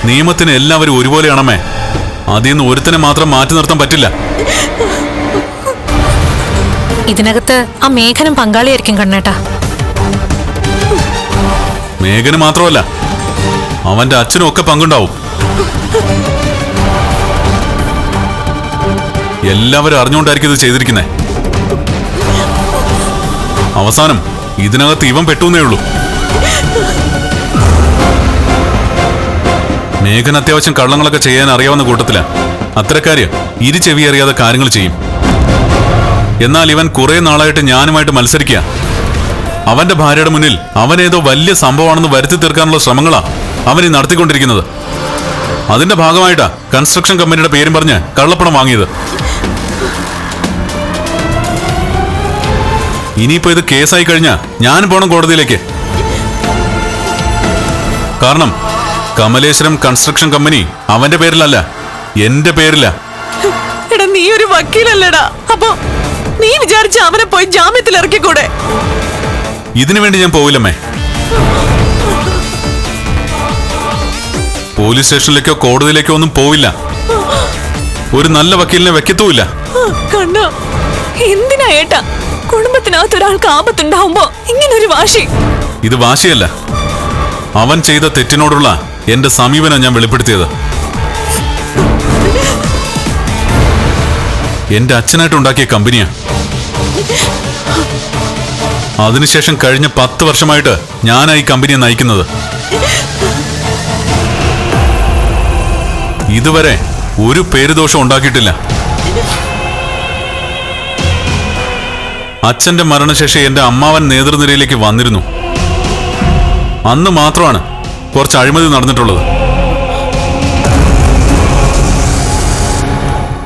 നിയമത്തിന് എല്ലാവരും ഒരുപോലെയാണമ്മേ. അതിൽ നിന്ന് ഒരുത്തനെ മാത്രം മാറ്റി നിർത്താൻ പറ്റില്ല. ഇതിനകത്ത് ആ മേഘനും പങ്കാളിയായിരിക്കും കണ്ണേട്ടാ. മേഘന് മാത്രമല്ല, അവന്റെ അച്ഛനും ഒക്കെ പങ്കുണ്ടാവും. എല്ലാവരും അറിഞ്ഞുകൊണ്ടായിരിക്കും ഇത് ചെയ്തിരിക്കുന്നേ. അവസാനം ഇതിനകത്ത് ഇവൻ പെട്ടുന്നേ ഉള്ളൂ. മേഘൻ അത്യാവശ്യം കള്ളങ്ങളൊക്കെ ചെയ്യാൻ അറിയാവുന്ന കൂട്ടത്തില. അത്തരക്കാര് ഇരു ചെവി അറിയാതെ കാര്യങ്ങൾ ചെയ്യും. എന്നാൽ ഇവൻ കുറെ നാളായിട്ട് ഞാനുമായിട്ട് മത്സരിക്കുക. അവന്റെ ഭാര്യയുടെ മുന്നിൽ അവനേതോ വലിയ സംഭവമാണെന്ന് വരുത്തി തീർക്കാനുള്ള ശ്രമങ്ങളാ അവനീ നടത്തിക്കൊണ്ടിരിക്കുന്നത്. അതിന്റെ ഭാഗമായിട്ടാ കൺസ്ട്രക്ഷൻ കമ്പനിയുടെ പേരും പറഞ്ഞ് കള്ളപ്പണം വാങ്ങിയത്. ഇനിയിപ്പോ ഇത് കേസായി കഴിഞ്ഞാ ഞാൻ പോണം കോടതിയിലേക്ക്. കാരണം കമലേശ്വരം കൺസ്ട്രക്ഷൻ കമ്പനി അവന്റെ പേരിലല്ല, എന്റെ പേരിലാ. എടാ, നീ ഒരു വക്കീലല്ലടാ. അപ്പൊ നീ വിചാരിച്ച അവനെ പോയി ജാമ്യത്തിൽ ഇറക്കിക്കൂടെ? ഇതിനു വേണ്ടി ഞാൻ പോവില്ലമ്മേ. പോലീസ് സ്റ്റേഷനിലേക്കോ കോടതിയിലേക്കോ ഒന്നും പോവില്ല. ഒരു നല്ല വക്കീലിനെ വെക്കത്തുമില്ല. കണ്ണ, എന്തിനാ ഏട്ടാ കുടുംബത്തിനകത്ത് ഒരാൾക്ക് ആപത്തുണ്ടാവുമ്പോ ഇങ്ങനൊരു വാശി? ഇത് വാശിയല്ല, അവൻ ചെയ്ത തെറ്റിനോടുള്ള എന്റെ സമീപനം ഞാൻ വെളിപ്പെടുത്തിയത്. എന്റെ അച്ഛനായിട്ടുണ്ടാക്കിയ കമ്പനിയാ. അതിനുശേഷം കഴിഞ്ഞ 10 വർഷമായിട്ട് ഞാനാ ഈ കമ്പനിയെ നയിക്കുന്നത്. ഇതുവരെ ഒരു പേരുദോഷം ഉണ്ടാക്കിയിട്ടില്ല. അച്ഛന്റെ മരണശേഷം എന്റെ അമ്മാവൻ നേതൃനിരയിലേക്ക് വന്നിരുന്നു. അന്ന് മാത്രമാണ് കുറച്ച് അഴിമതി നടന്നിട്ടുള്ളത്.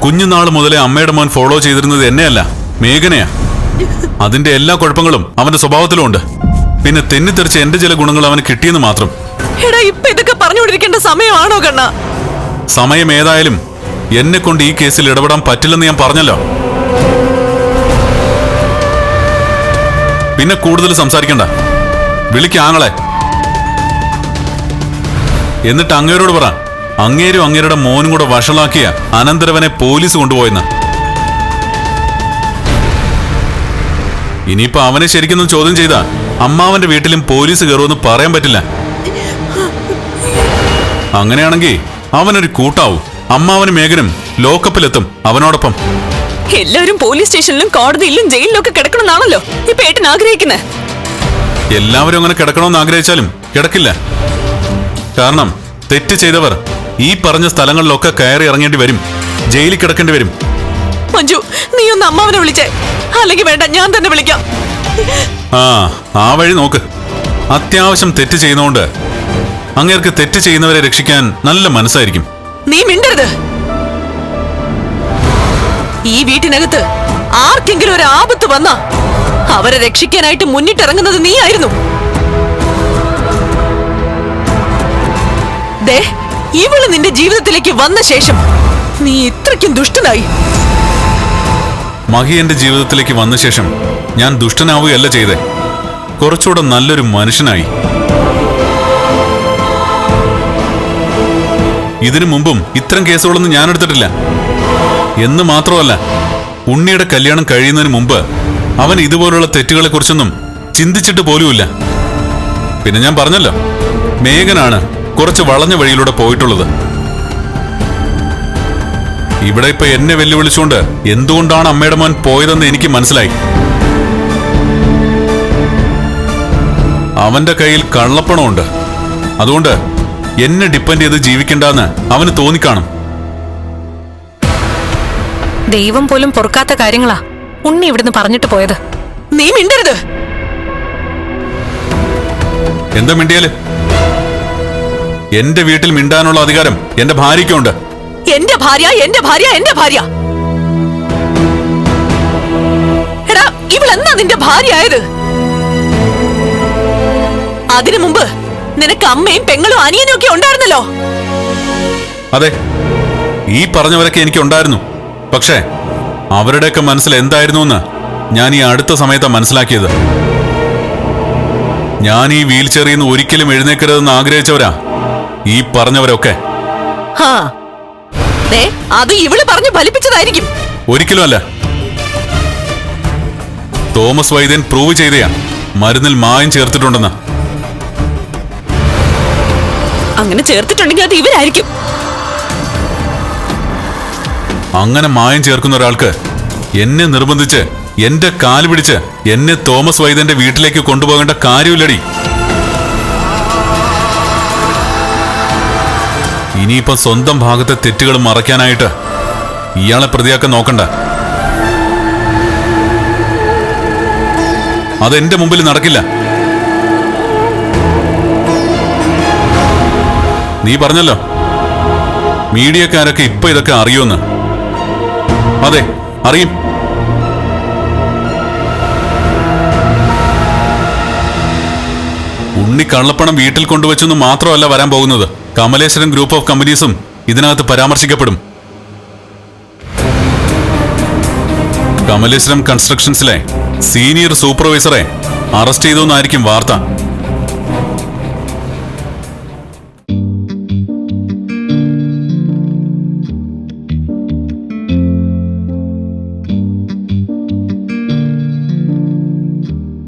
കുഞ്ഞുനാൾ മുതലേ അമ്മയുടെ മോൻ ഫോളോ ചെയ്തിരുന്നത് എന്നെയല്ല, മേഘനയാ. അതിന്റെ എല്ലാ കുഴപ്പങ്ങളും അവന്റെ സ്വഭാവത്തിലും ഉണ്ട്. പിന്നെ തെന്നിത്തെറിച്ച് എന്റെ ചില ഗുണങ്ങൾ അവന് കിട്ടിയെന്ന് മാത്രം. എടാ, ഇപ്പൊ ഇതൊക്കെ പറഞ്ഞുകൊണ്ടിരിക്കേണ്ട സമയമാണോ കണ്ണ? സമയം ഏതായാലും എന്നെ കൊണ്ട് ഈ കേസിൽ ഇടപെടാൻ പറ്റില്ലെന്ന് ഞാൻ പറഞ്ഞല്ലോ. പിന്നെ കൂടുതൽ സംസാരിക്കണ്ട, വിളിക്കാങ്ങളെ. എന്നിട്ട് അങ്ങേരോട് പറ, അങ്ങേരും അങ്ങേരുടെ മോനും കൂടെ വഷളാക്കിയ അനന്തരവനെ പോലീസ് കൊണ്ടുപോയെന്ന്. ഇനിയിപ്പോ അവനെ ശരിക്കൊന്നും ചോദ്യം ചെയ്താ അമ്മാവന്റെ വീട്ടിലും പോലീസ് കയറുമെന്ന് പറയാൻ പറ്റില്ല. അങ്ങനെയാണെങ്കിൽ അവനൊരു കൂട്ടാവും. അമ്മാവനും മേഘനും ലോക്കപ്പിലെത്തും അവനോടൊപ്പം. എല്ലാവരും പോലീസ് സ്റ്റേഷനിലും കോടതിയിലും ജയിലിലും ഒക്കെ കിടക്കണമെന്നാണല്ലോ ഇപ്പൊ ഏട്ടൻ ആഗ്രഹിക്കുന്നത്. എല്ലാവരും അങ്ങനെ കിടക്കണമെന്ന് ആഗ്രഹിച്ചാലും കിടക്കില്ല. കാരണം തെറ്റ് ചെയ്തവർ ഈ പറഞ്ഞ സ്ഥലങ്ങളിലൊക്കെ കയറി ഇറങ്ങേണ്ടി വരും, ജയിലിൽ കിടക്കേണ്ടി വരും. മഞ്ജു, നീ ഒന്ന് അമ്മാവനെ വിളിച്ചേ. അല്ലെങ്കിൽ വേണ്ട, ഞാൻ തന്നെ വിളിക്കാം. ആ വഴി നോക്ക്. അത്യാവശ്യം തെറ്റ് ചെയ്യുന്നോണ്ട് അങ്ങേർക്ക് തെറ്റ് ചെയ്യുന്നവരെ രക്ഷിക്കാൻ നല്ല മനസ്സായിരിക്കും. നീ മിണ്ടരുത്. ഈ വീട്ടിനകത്ത് ആർക്കെങ്കിലും ഒരു ആപത്ത് വന്നാ അവരെ രക്ഷിക്കാനായിട്ട് മുന്നിട്ടിറങ്ങുന്നത് നീ ആയിരുന്നു. ദേ, ഇവള് നിന്റെ ജീവിതത്തിലേക്ക് വന്ന ശേഷം നീ ഇത്രയ്ക്കും ദുഷ്ടനായി. മഹി എന്റെ ജീവിതത്തിലേക്ക് വന്ന ശേഷം ഞാൻ ദുഷ്ടനാവുകയല്ല ചെയ്തേ, കുറച്ചുകൂടെ നല്ലൊരു മനുഷ്യനായി. ഇതിനു മുമ്പും ഇത്തരം കേസുകളൊന്നും ഞാൻ എടുത്തിട്ടില്ല. എന്ന് മാത്രമല്ല, ഉണ്ണിയുടെ കല്യാണം കഴിയുന്നതിന് മുമ്പ് അവൻ ഇതുപോലുള്ള തെറ്റുകളെ കുറിച്ചൊന്നും ചിന്തിച്ചിട്ട് പോലുമില്ല. പിന്നെ ഞാൻ പറഞ്ഞല്ലോ, മേഘനാണ് കുറച്ച് വളഞ്ഞ വഴിയിലൂടെ പോയിട്ടുള്ളത്. ഇവിടെ ഇപ്പൊ എന്നെ വെല്ലുവിളിച്ചുകൊണ്ട് എന്തുകൊണ്ടാണ് അമ്മയുടെ മോൻ പോയതെന്ന് എനിക്ക് മനസ്സിലായി. അവന്റെ കയ്യിൽ കള്ളപ്പണമുണ്ട്. അതുകൊണ്ട് എന്നെ ഡിപ്പെൻഡ് ചെയ്ത് ജീവിക്കണ്ടെന്ന് അവന് തോന്നിക്കാണും. ദൈവം പോലും പൊറുക്കാത്ത കാര്യങ്ങളാ ഉണ്ണി ഇവിടുന്ന് പറഞ്ഞിട്ട് പോയത്. നീ മിണ്ടരുത്. എന്താ മിണ്ടിയാല്? എന്റെ വീട്ടിൽ മിണ്ടാനുള്ള അധികാരം എന്റെ ഭാര്യയ്ക്കുണ്ട്. എന്റെ ഭാര്യ, എന്റെ ഭാര്യ, എന്റെ ഭാര്യ. എടാ, ഇവളെന്നാ നിന്റെ ഭാര്യ ആയത്? അതിനു മുമ്പ് നിനക്ക് അമ്മയും പെങ്ങളും അനിയനും ഒക്കെ ഉണ്ടായിരുന്നല്ലോ. അതെ, ഈ പറഞ്ഞവരൊക്കെ എനിക്കുണ്ടായിരുന്നു. പക്ഷേ അവരുടെയൊക്കെ മനസ്സിൽ എന്തായിരുന്നു എന്ന് ഞാൻ ഈ അടുത്ത സമയത്താണ് മനസ്സിലാക്കിയത്. ഞാൻ ഈ വീൽ ചെയറിൽ നിന്ന് ഒരിക്കലും എഴുന്നേക്കരുതെന്ന് ആഗ്രഹിച്ചവരാ ഈ പറഞ്ഞവരൊക്കെ. ഹാ ദേ അത് ഇവള് പറഞ്ഞു ഫലിപ്പിച്ചതായിരിക്കും. ഒരിക്കലും അല്ല. തോമസ് വൈദ്യൻ പ്രൂവ് ചെയ്തയാ മരുന്നിൽ മായം ചേർത്തിട്ടുണ്ടെന്ന്. അങ്ങനെ ചേർത്തിട്ടുണ്ടെങ്കിൽ അത് ഇവരായിരിക്കും. അങ്ങനെ മായം ചേർക്കുന്ന ഒരാൾക്ക് എന്നെ നിർബന്ധിച്ച് എന്റെ കാല് പിടിച്ച് എന്നെ തോമസ് വൈദ്യന്റെ വീട്ടിലേക്ക് കൊണ്ടുപോകേണ്ട കാര്യമില്ലടി. ഇനിയിപ്പോ സ്വന്തം ഭാഗത്തെ തെറ്റുകൾ മറയ്ക്കാനായിട്ട് ഇയാളെ പ്രതിയാക്കാൻ നോക്കണ്ട. അതെന്റെ മുമ്പിൽ നടക്കില്ല. നീ പറഞ്ഞല്ലോ മീഡിയക്കാരൊക്കെ ഇപ്പൊ ഇതൊക്കെ അറിയുമെന്ന്. അതെ, അറിയും. ഉണ്ണി കള്ളപ്പണം വീട്ടിൽ കൊണ്ടുവച്ചെന്ന് മാത്രമല്ല വരാൻ പോകുന്നത്. കമലേശ്വരം ഗ്രൂപ്പ് ഓഫ് കമ്പനീസും ഇതിനകത്ത് പരാമർശിക്കപ്പെടും. കമലേശ്വരം കൺസ്ട്രക്ഷൻസിലെ സീനിയർ സൂപ്പർവൈസറെ അറസ്റ്റ് ചെയ്തെന്നായിരിക്കും വാർത്ത.